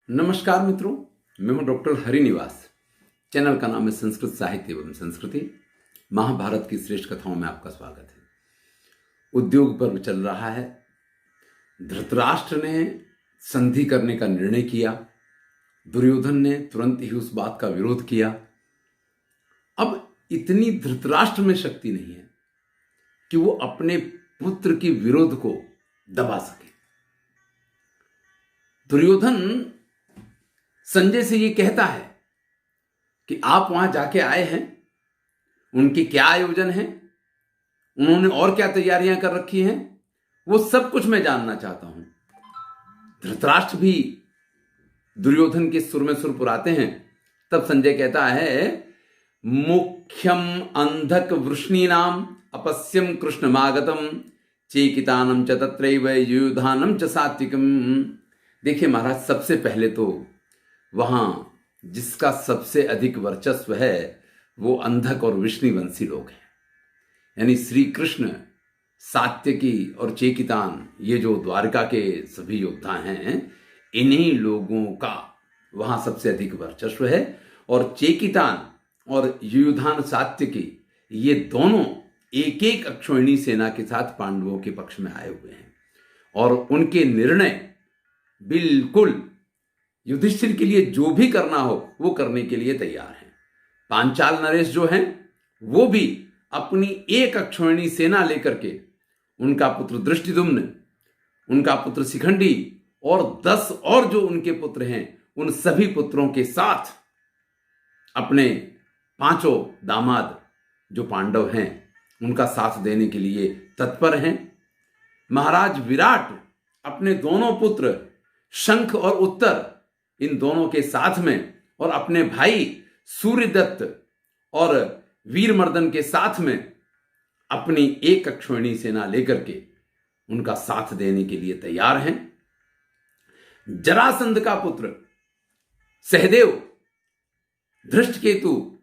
नमस्कार मित्रों, मैं हूं डॉक्टर हरिनिवास। चैनल का नाम है संस्कृत साहित्य एवं संस्कृति। महाभारत की श्रेष्ठ कथाओं में आपका स्वागत है। उद्योग पर्व चल रहा है। धृतराष्ट्र ने संधि करने का निर्णय किया। दुर्योधन ने तुरंत ही उस बात का विरोध किया। अब इतनी धृतराष्ट्र में शक्ति नहीं है कि वो अपने पुत्र के विरोध को दबा सके। दुर्योधन संजय से ये कहता है कि आप वहां जाके आए हैं, उनके क्या आयोजन है, उन्होंने और क्या तैयारियां कर रखी हैं, वो सब कुछ मैं जानना चाहता हूं। धृतराष्ट्र भी दुर्योधन के सुर में सुर पुराते हैं। तब संजय कहता है, मुख्यम अंधक वृष्णीनाम अपस्यम कृष्णमागतम चेकितानम च तत्रैव युधानम च सात्विकम। देखिए महाराज, सबसे पहले तो वहां जिसका सबसे अधिक वर्चस्व है वो अंधक और विष्णुवंशी लोग हैं। यानी श्री कृष्ण, सात्यकी और चेकितान, ये जो द्वारका के सभी योद्धा हैं, इन्हीं लोगों का वहां सबसे अधिक वर्चस्व है। और चेकितान और युधान सात्यकी, ये दोनों एक एक अक्षौहिणी सेना के साथ पांडवों के पक्ष में आए हुए हैं और उनके निर्णय बिल्कुल युधिष्ठिर के लिए जो भी करना हो वो करने के लिए तैयार हैं। पांचाल नरेश जो हैं वो भी अपनी एक अक्षौहिणी सेना लेकर के, उनका पुत्र दृष्टिद्युम्न, उनका पुत्र शिखंडी और 10 और जो उनके पुत्र हैं, उन सभी पुत्रों के साथ अपने 5 दामाद जो पांडव हैं उनका साथ देने के लिए तत्पर हैं। महाराज विराट अपने दोनों पुत्र शंख और उत्तर, इन दोनों के साथ में, और अपने भाई सूर्यदत्त और वीरमर्दन के साथ में अपनी एक अक्षौहिणी सेना लेकर के उनका साथ देने के लिए तैयार हैं। जरासंध का पुत्र सहदेव, धृष्टकेतु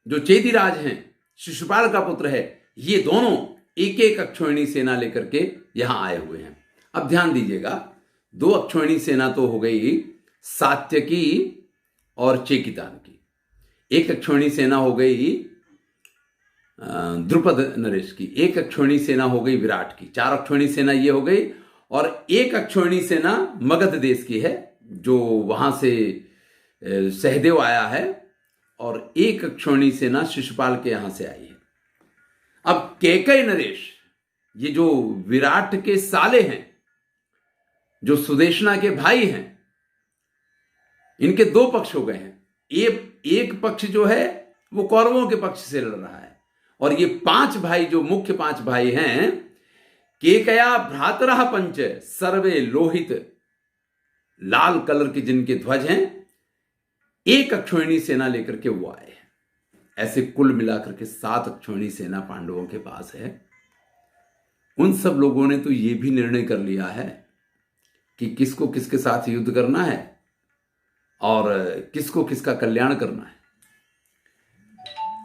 जो चेदिराज हैं, शिशुपाल का पुत्र है, ये दोनों एक एक अक्षौहिणी सेना लेकर के यहां आए हुए हैं। अब ध्यान दीजिएगा, 2 अक्षौहिणी सेना तो हो गई सात्यकी और चेकितान की, एक अक्षौहिणी सेना हो गई द्रुपद नरेश की, एक अक्षौहिणी सेना हो गई विराट की, 4 अक्षौहिणी सेना ये हो गई, और एक अक्षौहिणी सेना मगध देश की है जो वहां से सहदेव आया है, और एक अक्षौहिणी सेना शिशुपाल के यहां से आई है। अब कैकई नरेश, ये जो विराट के साले हैं, जो सुदेशना के भाई हैं, इनके 2 पक्ष हो गए हैं। एक पक्ष जो है वो कौरवों के पक्ष से लड़ रहा है, और ये 5 भाई जो मुख्य 5 भाई हैं, केकया भ्रातरः पंच सर्वे लोहित, लाल कलर के जिनके ध्वज हैं, एक अक्षौहिणी सेना लेकर के वो आए हैं। ऐसे कुल मिलाकर के 7 अक्षौहिणी सेना पांडवों के पास है। उन सब लोगों ने तो ये भी निर्णय कर लिया है कि किसको किसके साथ युद्ध करना है और किसको किसका कल्याण करना है।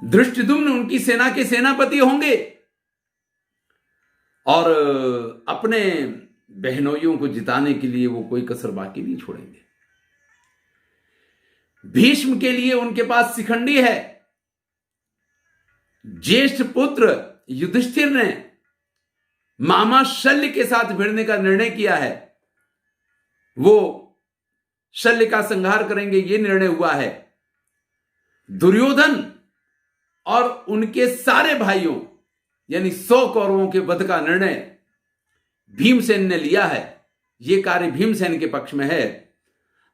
दृष्टिद्युम्न उनकी सेना के सेनापति होंगे और अपने बहनोइयों को जिताने के लिए वो कोई कसर बाकी नहीं छोड़ेंगे। भीष्म के लिए उनके पास शिखंडी है। ज्येष्ठ पुत्र युधिष्ठिर ने मामा शल्य के साथ भिड़ने का निर्णय किया है, वो शल्य का संहार करेंगे, ये निर्णय हुआ है। दुर्योधन और उनके सारे भाइयों यानी 100 कौरवों के वध का निर्णय भीमसेन ने लिया है। यह कार्य भीमसेन के पक्ष में है।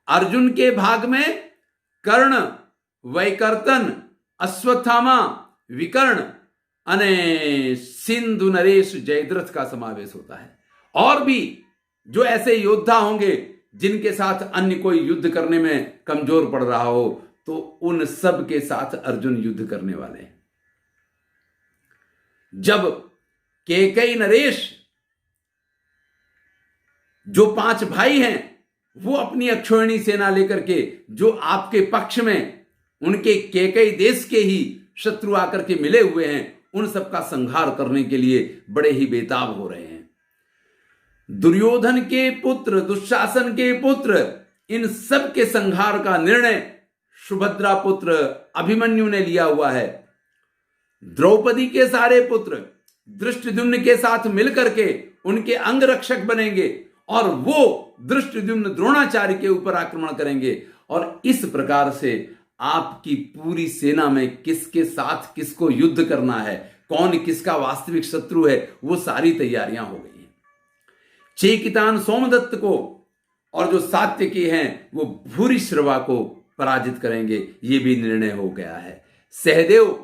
अर्जुन के भाग में कर्ण, वैकर्तन, अश्वत्थामा, विकर्ण अने सिंधु नरेश जयद्रथ का समावेश होता है। और भी जो ऐसे योद्धा होंगे जिनके साथ अन्य कोई युद्ध करने में कमजोर पड़ रहा हो, तो उन सब के साथ अर्जुन युद्ध करने वाले हैं। जब कैकई नरेश जो 5 भाई हैं वो अपनी अक्षौहिणी सेना लेकर के, जो आपके पक्ष में उनके कैकई देश के ही शत्रु आकर के मिले हुए हैं, उन सब का संहार करने के लिए बड़े ही बेताब हो रहे हैं। दुर्योधन के पुत्र, दुशासन के पुत्र इन सब के संहार का निर्णय सुभद्रा पुत्र अभिमन्यु ने लिया हुआ है। द्रौपदी के सारे पुत्र धृष्टद्युम्न के साथ मिलकर के उनके अंगरक्षक बनेंगे और वो धृष्टद्युम्न द्रोणाचार्य के ऊपर आक्रमण करेंगे। और इस प्रकार से आपकी पूरी सेना में किसके साथ किसको युद्ध करना है, कौन किसका वास्तविक शत्रु है, वो सारी तैयारियां हो गई हैं। चेकितान सोमदत्त को और जो सात्यकी हैं वो भूरिश्रवा को पराजित करेंगे, ये भी निर्णय हो गया है। सहदेव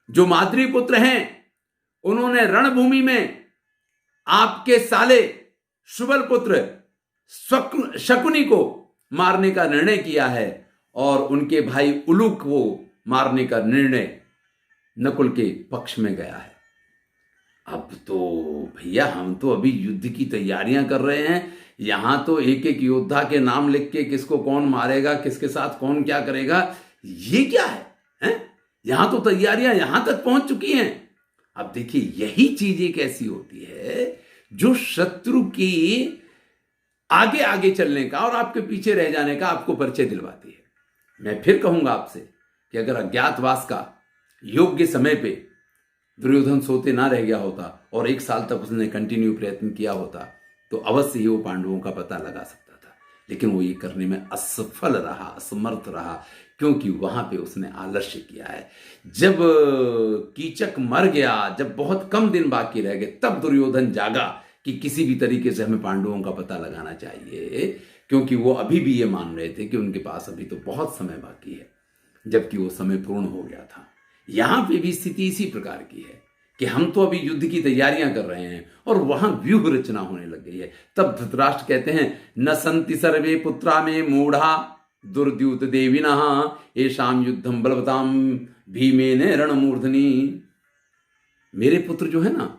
जो माद्री पुत्र हैं उन्होंने रणभूमि में आपके साले शुबल पुत्र शकुनी को मारने का निर्णय किया है और उनके भाई उलू को मारने का निर्णय नकुल के पक्ष में गया है। अब तो भैया हम तो अभी युद्ध की तैयारियां कर रहे हैं, यहां तो एक एक योद्धा के नाम लिख के किसको कौन मारेगा, किसके साथ कौन क्या करेगा, ये क्या है? यहां तो तैयारियां यहां तक पहुंच चुकी हैं। अब देखिए यही चीज एक ऐसी होती है जो शत्रु की आगे आगे चलने का और आपके पीछे रह जाने का आपको परिचय दिलवाती है। मैं फिर कहूंगा आपसे कि अगर अज्ञातवास का योग्य समय पे दुर्योधन सोते ना रह गया होता और 1 साल तक उसने कंटिन्यू प्रयत्न किया होता तो अवश्य ही वो पांडवों का पता लगा सकता था, लेकिन वो ये करने में असफल रहा, असमर्थ रहा, क्योंकि वहां पे उसने आलस्य किया है। जब कीचक मर गया, जब बहुत कम दिन बाकी रह गए, तब दुर्योधन जागा कि किसी भी तरीके से हमें पांडवों का पता लगाना चाहिए, क्योंकि वो अभी भी ये मान रहे थे कि उनके पास अभी तो बहुत समय बाकी है, जबकि वो समय पूर्ण हो गया था। यहां पे भी स्थिति इसी प्रकार की है कि हम तो अभी युद्ध की तैयारियां कर रहे हैं और वहां व्यूह रचना होने लग गई है। तब धृतराष्ट्र कहते हैं न संति सर्वे पुत्रा में मूढ़ा दुर्द्युत देविनः एषाम युद्धम बलवताम भीमेन रणमूर्धनि। मेरे पुत्र जो है ना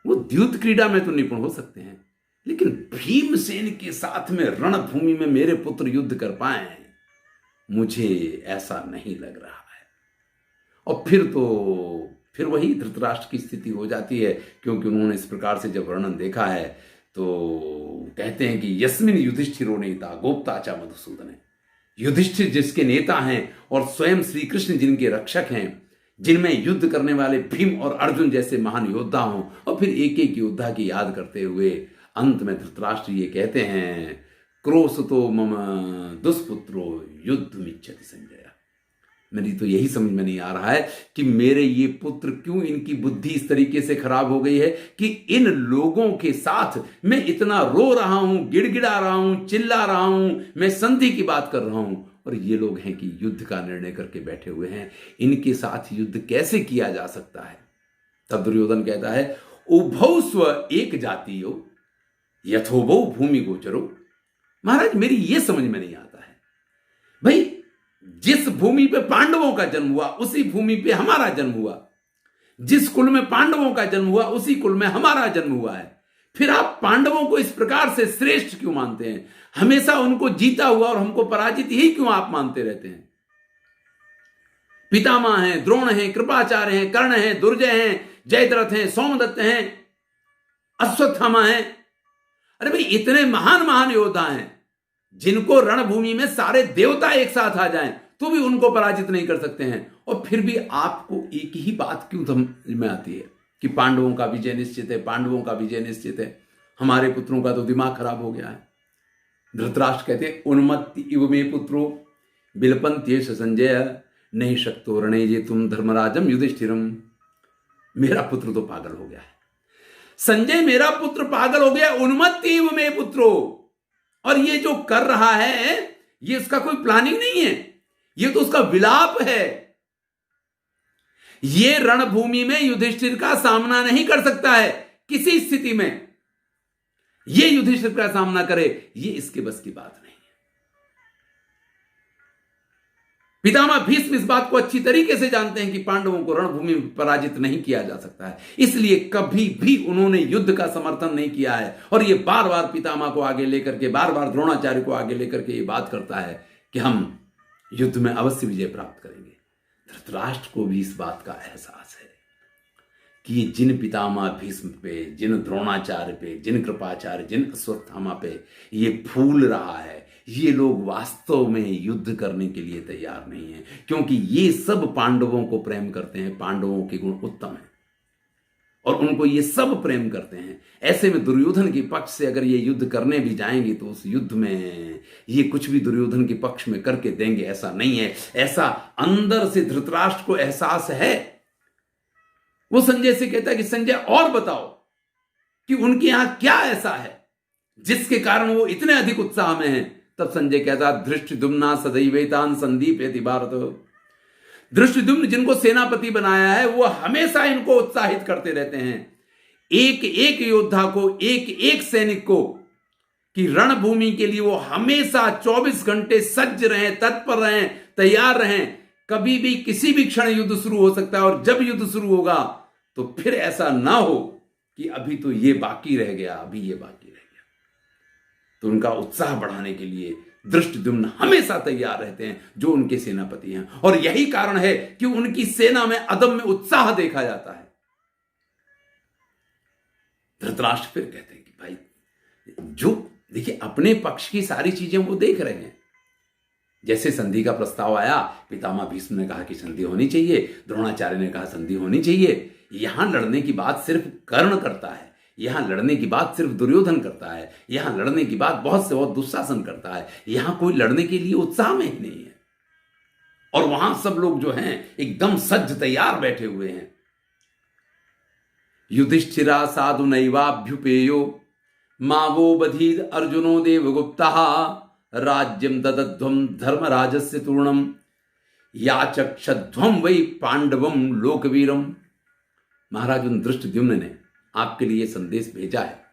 वो द्युत क्रीड़ा में तो निपुण हो सकते हैं, लेकिन भीमसेन के साथ में रणभूमि में मेरे पुत्र युद्ध कर पाए, मुझे ऐसा नहीं लग रहा है। और फिर वही धृतराष्ट्र की स्थिति हो जाती है, क्योंकि उन्होंने इस प्रकार से जब वर्णन देखा है तो कहते हैं कि यस्मिन युधिष्ठिरो नेता गोप्ताचा मधुसूदन। युधिष्ठिर जिसके नेता हैं और स्वयं श्री कृष्ण जिनके रक्षक हैं, जिनमें युद्ध करने वाले भीम और अर्जुन जैसे महान योद्धा हों, और फिर एक एक योद्धा की याद करते हुए अंत में धृतराष्ट्र ये कहते हैं क्रोशतो मम दुष्पुत्रो युद्धमिच्छति संजय। मेरी तो यही समझ में नहीं आ रहा है कि मेरे ये पुत्र क्यों, इनकी बुद्धि इस तरीके से खराब हो गई है कि इन लोगों के साथ मैं इतना रो रहा हूं, गिड़गिड़ा रहा हूं, चिल्ला रहा हूं, मैं संधि की बात कर रहा हूं, और ये लोग हैं कि युद्ध का निर्णय करके बैठे हुए हैं। इनके साथ युद्ध कैसे किया जा सकता है? तब दुर्योधन कहता है उभौ स्व एक जातीयो यथोभौ भूमि गोचरो। महाराज मेरी ये समझ में नहीं आता है, भाई जिस भूमि पे पांडवों का जन्म हुआ उसी भूमि पे हमारा जन्म हुआ, जिस कुल में पांडवों का जन्म हुआ उसी कुल में हमारा जन्म हुआ है, फिर आप पांडवों को इस प्रकार से श्रेष्ठ क्यों मानते हैं? हमेशा उनको जीता हुआ और हमको पराजित ही क्यों आप मानते रहते हैं? पितामह हैं, द्रोण हैं, कृपाचार्य हैं, कर्ण हैं, दुर्जय हैं, जयद्रथ हैं, सोमदत्त हैं, अश्वत्थामा हैं। अरे भाई इतने महान महान योद्धा हैं जिनको रणभूमि में सारे देवता एक साथ आ जाएं तो भी उनको पराजित नहीं कर सकते हैं, और फिर भी आपको एक ही बात क्यों समझ में आती है कि पांडवों का विजय निश्चित है, पांडवों का विजय निश्चित है, हमारे पुत्रों का तो दिमाग खराब हो गया है। धृतराष्ट्र कहते उन्मत्त इव मे पुत्रो बिलपन्त्येष संजय नहीं शक्तो रणे जे तुम धर्मराजम युधिष्ठिरम। मेरा पुत्र तो पागल हो गया है संजय, मेरा पुत्र पागल हो गया, उन्मत्त इव मे पुत्रो। और ये जो कर रहा है ये उसका कोई प्लानिंग नहीं है, ये तो उसका विलाप है। ये रणभूमि में युधिष्ठिर का सामना नहीं कर सकता है किसी स्थिति में, ये युधिष्ठिर का सामना करे ये इसके बस की बात नहीं है। पितामह भीष्म इस बात को अच्छी तरीके से जानते हैं कि पांडवों को रणभूमि में पराजित नहीं किया जा सकता है, इसलिए कभी भी उन्होंने युद्ध का समर्थन नहीं किया है। और ये बार बार पितामह को आगे लेकर के, बार बार द्रोणाचार्य को आगे लेकर के ये बात करता है कि हम युद्ध में अवश्य विजय प्राप्त करेंगे। धृतराष्ट्र को भी इस बात का एहसास है कि ये जिन पितामह भीष्म पे, जिन द्रोणाचार्य पे, जिन कृपाचार्य, जिन अश्वत्थामा पे ये फूल रहा है, ये लोग वास्तव में युद्ध करने के लिए तैयार नहीं है, क्योंकि ये सब पांडवों को प्रेम करते हैं, पांडवों के गुण उत्तम हैं और उनको ये सब प्रेम करते हैं। ऐसे में दुर्योधन के पक्ष से अगर ये युद्ध करने भी जाएंगे तो उस युद्ध में ये कुछ भी दुर्योधन के पक्ष में करके देंगे ऐसा नहीं है। ऐसा अंदर से धृतराष्ट्र को एहसास है। वो संजय से कहता है कि संजय और बताओ कि उनके यहां क्या ऐसा है जिसके कारण वो इतने अधिक उत्साह में हैं। तब संजय कहता, धृष्टद्युम्ना सदैवेतान संदीपयति भारत। धृष्टद्युम्न जिनको सेनापति बनाया है वो हमेशा इनको उत्साहित करते रहते हैं, एक एक योद्धा को, एक एक सैनिक को, कि रणभूमि के लिए वो हमेशा 24 घंटे सज्ज रहें, तत्पर रहें, तैयार रहें। कभी भी किसी भी क्षण युद्ध शुरू हो सकता है और जब युद्ध शुरू होगा तो फिर ऐसा ना हो कि अभी तो ये बाकी रह गया, अभी ये बाकी रह गया। तो उनका उत्साह बढ़ाने के लिए धृष्टद्युम्न हमेशा तैयार रहते हैं जो उनके सेनापति हैं, और यही कारण है कि उनकी सेना में अदम्य उत्साह देखा जाता है। धृतराष्ट्र फिर कहते हैं कि भाई जो देखिए अपने पक्ष की सारी चीजें वो देख रहे हैं। जैसे संधि का प्रस्ताव आया, पितामह भीष्म ने कहा कि संधि होनी चाहिए, द्रोणाचार्य ने कहा संधि होनी चाहिए। यहां लड़ने की बात सिर्फ कर्ण करता है, यहां लड़ने की बात सिर्फ दुर्योधन करता है, यहां लड़ने की बात बहुत से बहुत दुशासन करता है। यहां कोई लड़ने के लिए उत्साह में ही नहीं है, और वहां सब लोग जो हैं एकदम सज्ज तैयार बैठे हुए हैं। युधिष्ठिरा साधु नैवाभ्युपेयो मावो बधीद अर्जुनो देवगुप्ता राज्यम ददध्वम धर्मराजस्य तूर्णम याचक्षध्वम वै पांडवम लोकवीरम। महाराज उन धृष्टद्युम्न ने आपके लिए संदेश भेजा है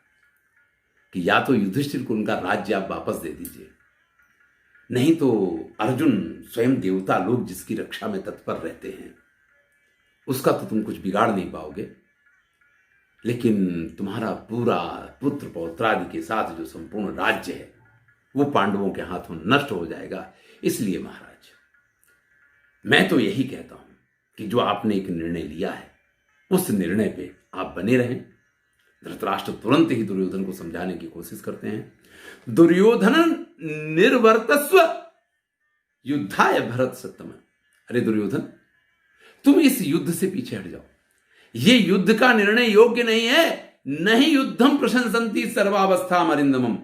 कि या तो युधिष्ठिर को उनका राज्य आप वापस दे दीजिए, नहीं तो अर्जुन स्वयं देवता लोग जिसकी रक्षा में तत्पर रहते हैं उसका तो तुम कुछ बिगाड़ नहीं पाओगे, लेकिन तुम्हारा पूरा पुत्र पौत्रादि के साथ जो संपूर्ण राज्य है वो पांडवों के हाथों नष्ट हो जाएगा। इसलिए महाराज मैं तो यही कहता हूं कि जो आपने एक निर्णय लिया है उस निर्णय पे आप बने रहें। धृतराष्ट्र तुरंत ही दुर्योधन को समझाने की कोशिश करते हैं। दुर्योधन निर्वर्तस्व युद्धाय भरत सत्तम। अरे दुर्योधन, तुम इस युद्ध से पीछे हट जाओ, ये युद्ध का निर्णय योग्य नहीं है। नहीं युद्धम प्रशंसन्ति सर्वावस्था अरिंदमम।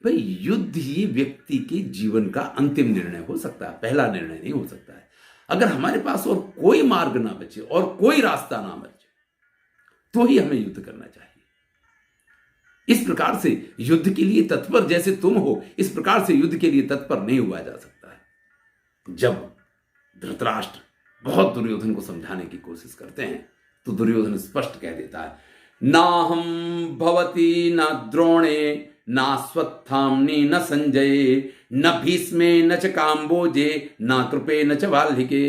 भाई युद्ध ही व्यक्ति के जीवन का अंतिम निर्णय हो सकता है, पहला निर्णय नहीं हो सकता है। अगर हमारे पास और कोई मार्ग ना बचे और कोई रास्ता ना बचे तो ही हमें युद्ध करना चाहिए। इस प्रकार से युद्ध के लिए तत्पर जैसे तुम हो, इस प्रकार से युद्ध के लिए तत्पर नहीं हुआ जा सकता है। जब धृतराष्ट्र बहुत दुर्योधन को समझाने की कोशिश करते हैं तो दुर्योधन स्पष्ट कह देता है, ना हम भवती न द्रोणे ना स्वत्थाम्नि न संजये न भीष्मे न च काम्बोजे न कृपे न च वाल्मीके।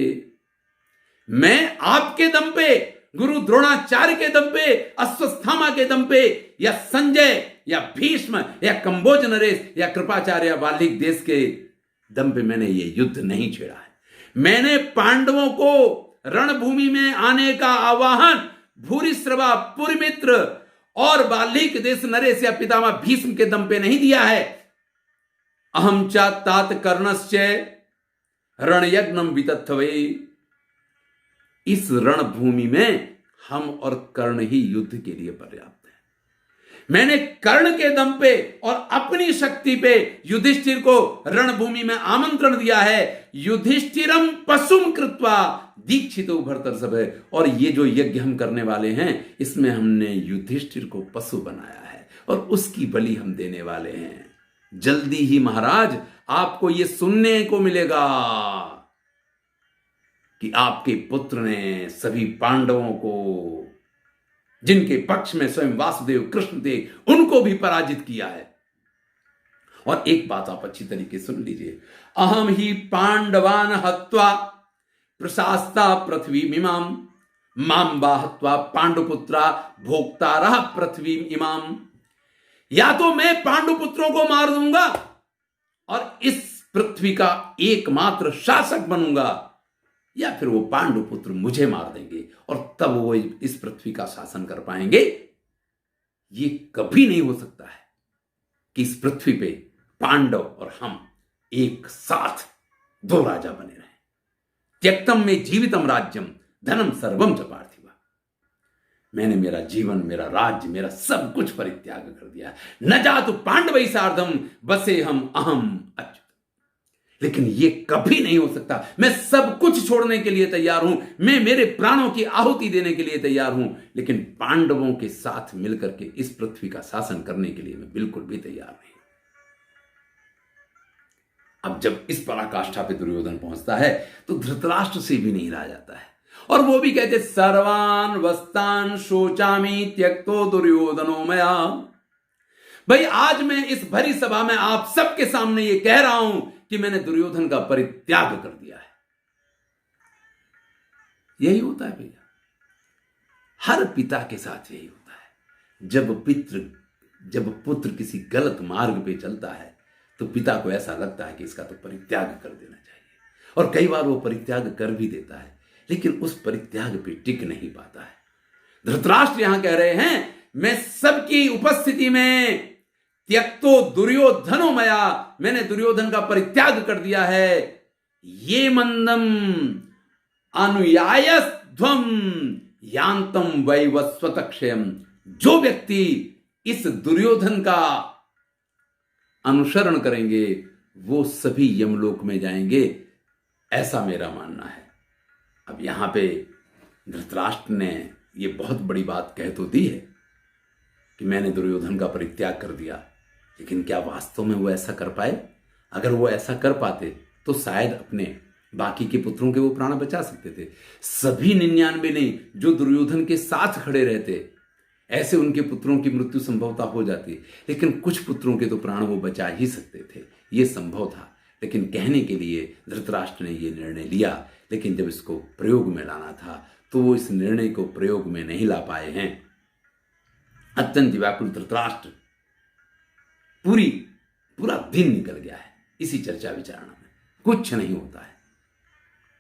मैं आपके दम पे, गुरु द्रोणाचार्य के दम पे, अश्वत्थामा के दम पे, या संजय या भीष्म या कंबोज नरेश या कृपाचार्य या वाल्मीकि देश के दम पे मैंने ये युद्ध नहीं छेड़ा है। मैंने पांडवों को रणभूमि में आने का आवाहन भूरिश्रवा, पुरमित्र और वाल्मीकि देश नरेश या पितामह भीष्म के दम पे नहीं दिया है। अहम चा तात कर्णश्चे रणयज्ञम वितत्थवे। इस रणभूमि में हम और कर्ण ही युद्ध के लिए पर्याप्त है। मैंने कर्ण के दम पे और अपनी शक्ति पे युधिष्ठिर को रणभूमि में आमंत्रण दिया है। युधिष्ठिरम पशुम कृत्वा दीक्षितो भरतर्षभ। और ये जो यज्ञ हम करने वाले हैं इसमें हमने युधिष्ठिर को पशु बनाया है और उसकी बलि हम देने वाले हैं। जल्दी ही महाराज आपको ये सुनने को मिलेगा कि आपके पुत्र ने सभी पांडवों को, जिनके पक्ष में स्वयं वासुदेव कृष्ण थे, उनको भी पराजित किया है। और एक बात आप अच्छी तरीके सुन लीजिए, अहम ही पांडवान हत्वा प्रशास्ता पृथ्वी इमाम माम बाहत्वा पांडुपुत्रा भोक्तारः पृथ्वी इमाम। या तो मैं पांडुपुत्रों को मार दूंगा और इस पृथ्वी का एकमात्र शासक बनूंगा, या फिर वो पांडुपुत्र मुझे मार देंगे और और तब वो इस पृथ्वी का शासन कर पाएंगे। ये कभी नहीं हो सकता है कि इस पृथ्वी पे पांडव और हम एक साथ दो राजा बने रहे। त्यक्तम में जीवितम राज्यम धनम सर्वम च पार्थिव। मैंने मेरा जीवन, मेरा राज्य, मेरा सब कुछ परित्याग कर दिया। न जातु पांडवै सार्धम बसे हम अहम अच्युत। लेकिन ये कभी नहीं हो सकता। मैं सब कुछ छोड़ने के लिए तैयार हूं, मैं मेरे प्राणों की आहुति देने के लिए तैयार हूं, लेकिन पांडवों के साथ मिलकर के इस पृथ्वी का शासन करने के लिए मैं बिल्कुल भी तैयार नहीं। अब जब इस पराकाष्ठा पे दुर्योधन पहुंचता है तो धृतराष्ट्र से भी नहीं रहा जाता है, और वो भी कहते सर्वान वस्तान शोचामी त्यक्तो दुर्योधनो मया। भाई आज मैं इस भरी सभा में आप सबके सामने ये कह रहा हूं कि मैंने दुर्योधन का परित्याग कर दिया है। यही होता है भैया, हर पिता के साथ यही होता है। जब पुत्र किसी गलत मार्ग पे चलता है तो पिता को ऐसा लगता है कि इसका तो परित्याग कर देना चाहिए, और कई बार वो परित्याग कर भी देता है, लेकिन उस परित्याग पे टिक नहीं पाता है। धृतराष्ट्र यहां कह रहे हैं मैं सबकी उपस्थिति में त्यक्तो दुर्योधनो मया, मैंने दुर्योधन का परित्याग कर दिया है। ये मंदम अनुयायध्वम यांतम वैवस्वत क्षयम। जो व्यक्ति इस दुर्योधन का अनुसरण करेंगे वो सभी यमलोक में जाएंगे, ऐसा मेरा मानना है। अब यहां पे धृतराष्ट्र ने ये बहुत बड़ी बात कह तो दी है कि मैंने दुर्योधन का परित्याग कर दिया, लेकिन क्या वास्तव में वो ऐसा कर पाए? अगर वो ऐसा कर पाते तो शायद अपने बाकी के पुत्रों के वो प्राण बचा सकते थे। सभी 99 नहीं, जो दुर्योधन के साथ खड़े रहते, ऐसे उनके पुत्रों की मृत्यु संभवतः हो जाती, लेकिन कुछ पुत्रों के तो प्राण वो बचा ही सकते थे, ये संभव था। लेकिन कहने के लिए धृतराष्ट्र ने ये निर्णय लिया, लेकिन जब इसको प्रयोग में लाना था तो वो इस निर्णय को प्रयोग में नहीं ला पाए हैं। अत्यंत व्याकुल धृतराष्ट्र पूरा दिन निकल गया है इसी चर्चा विचारणा में, कुछ नहीं होता है।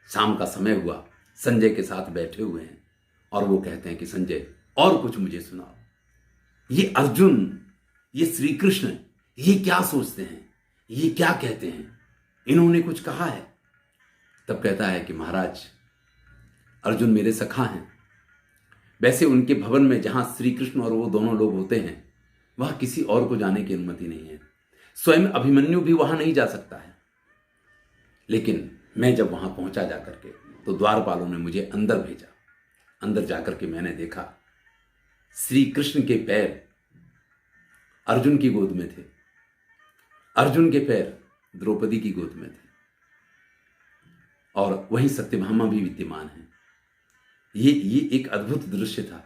शाम का समय हुआ, संजय के साथ बैठे हुए हैं और वो कहते हैं कि संजय और कुछ मुझे सुनाओ। ये अर्जुन, ये श्री कृष्ण, ये क्या सोचते हैं, ये क्या कहते हैं, इन्होंने कुछ कहा है? तब कहता है कि महाराज, अर्जुन मेरे सखा हैं। वैसे उनके भवन में जहां श्री कृष्ण और वो दोनों लोग होते हैं वहां किसी और को जाने की अनुमति नहीं है। स्वयं अभिमन्यु भी वहां नहीं जा सकता है। लेकिन मैं जब वहां पहुंचा जाकर के तो द्वारपालों ने मुझे अंदर भेजा। अंदर जाकर के मैंने देखा श्री कृष्ण के पैर अर्जुन की गोद में थे, अर्जुन के पैर द्रौपदी की गोद में थे, और वहीं सत्यभामा भी विद्यमान है। ये एक अद्भुत दृश्य था।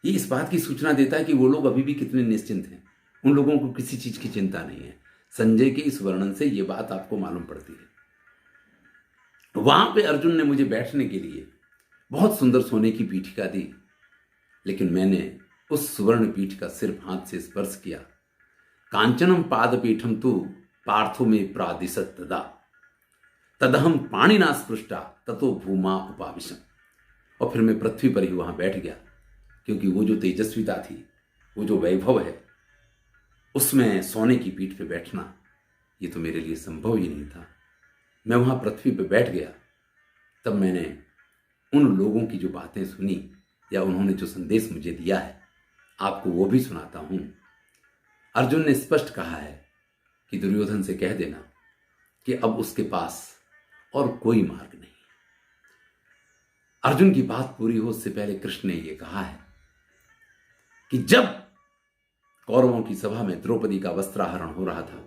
ये इस बात की सूचना देता है कि वो लोग अभी भी कितने निश्चिंत हैं, उन लोगों को किसी चीज की चिंता नहीं है। संजय के इस वर्णन से ये बात आपको मालूम पड़ती है। वहां पे अर्जुन ने मुझे बैठने के लिए बहुत सुंदर सोने की पीठिका दी, लेकिन मैंने उस सुवर्ण पीठ का सिर्फ हाथ से स्पर्श किया। कांचनम पादपीठम तु पार्थो में प्रादिशत तदहम पाणिना स्पृष्टा ततो भूमा उपाविशम। और फिर मैं पृथ्वी पर ही वहां बैठ गया, क्योंकि वो जो तेजस्विता थी, वो जो वैभव है, उसमें सोने की पीठ पे बैठना ये तो मेरे लिए संभव ही नहीं था। मैं वहां पृथ्वी पे बैठ गया। तब मैंने उन लोगों की जो बातें सुनी या उन्होंने जो संदेश मुझे दिया है, आपको वो भी सुनाता हूं। अर्जुन ने स्पष्ट कहा है कि दुर्योधन से कह देना कि अब उसके पास और कोई मार्ग नहीं। अर्जुन की बात पूरी हो उससे पहले कृष्ण ने यह कहा है कि जब कौरवों की सभा में द्रौपदी का वस्त्राहरण हो रहा था,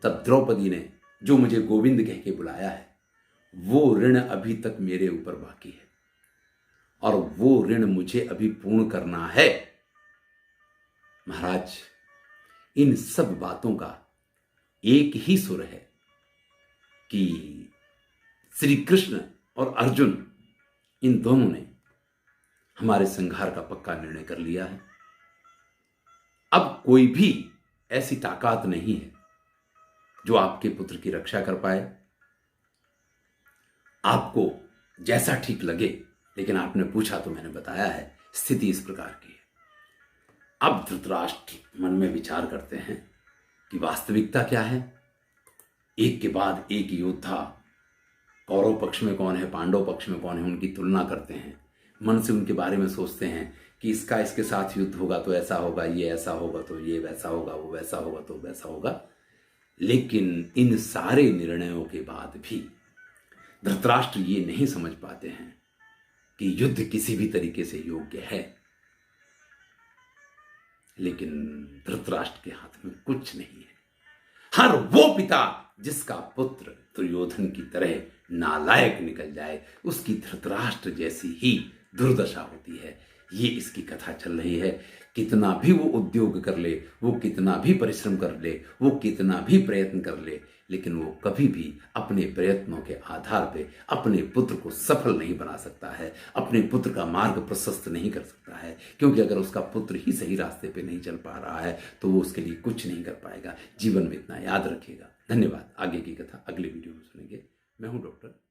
तब द्रौपदी ने जो मुझे गोविंद कह के बुलाया है, वो ऋण अभी तक मेरे ऊपर बाकी है, और वो ऋण मुझे अभी पूर्ण करना है। महाराज, इन सब बातों का एक ही सुर है कि श्री कृष्ण और अर्जुन, इन दोनों ने हमारे संहार का पक्का निर्णय कर लिया है। अब कोई भी ऐसी ताकत नहीं है जो आपके पुत्र की रक्षा कर पाए। आपको जैसा ठीक लगे लेकिन आपने पूछा तो मैंने बताया है, स्थिति इस प्रकार की है। अब धृतराष्ट्र मन में विचार करते हैं कि वास्तविकता क्या है। एक के बाद एक योद्धा, कौरव पक्ष में कौन है, पांडव पक्ष में कौन है, उनकी तुलना करते हैं, मन से उनके बारे में सोचते हैं कि इसका इसके साथ युद्ध होगा तो ऐसा होगा, ये ऐसा होगा तो ये वैसा होगा, वो वैसा होगा तो वैसा होगा। लेकिन इन सारे निर्णयों के बाद भी धृतराष्ट्र ये नहीं समझ पाते हैं कि युद्ध किसी भी तरीके से योग्य है। लेकिन धृतराष्ट्र के हाथ में कुछ नहीं है। हर वो पिता जिसका पुत्र दुर्योधन की तरह नालायक निकल जाए, उसकी धृतराष्ट्र जैसी ही दुर्दशा होती है। ये इसकी कथा चल रही है। कितना भी वो उद्योग कर ले, वो कितना भी परिश्रम कर ले, वो कितना भी प्रयत्न कर ले, लेकिन वो कभी भी अपने प्रयत्नों के आधार पे अपने पुत्र को सफल नहीं बना सकता है, अपने पुत्र का मार्ग प्रशस्त नहीं कर सकता है। क्योंकि अगर उसका पुत्र ही सही रास्ते पे नहीं चल पा रहा है तो वो उसके लिए कुछ नहीं कर पाएगा। जीवन में इतना याद रखिएगा। धन्यवाद। आगे की कथा अगले वीडियो में सुनेंगे। मैं हूं डॉक्टर